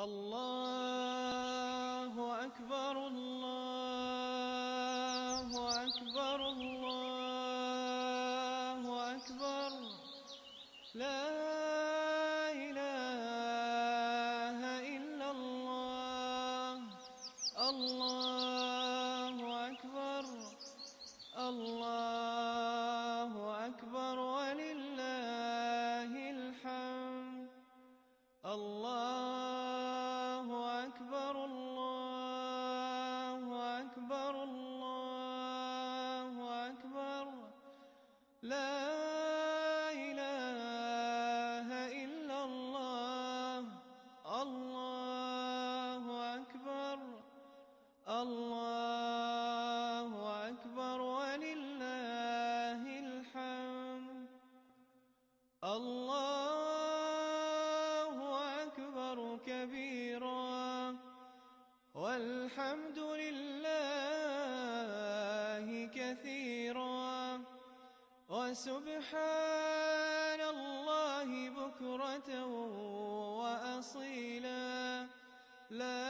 الله أكبر الله أكبر الله أكبر لا إله إلا الله الله أكبر الله أكبر ولله الحمد الله أكبر الله أكبر الله أكبر لا إله إلا الله الله أكبر الله أكبر ولله الحمد الله أكبر كبيرا والحمد لله كثيرا وسبحان الله بكرة وأصيلا لا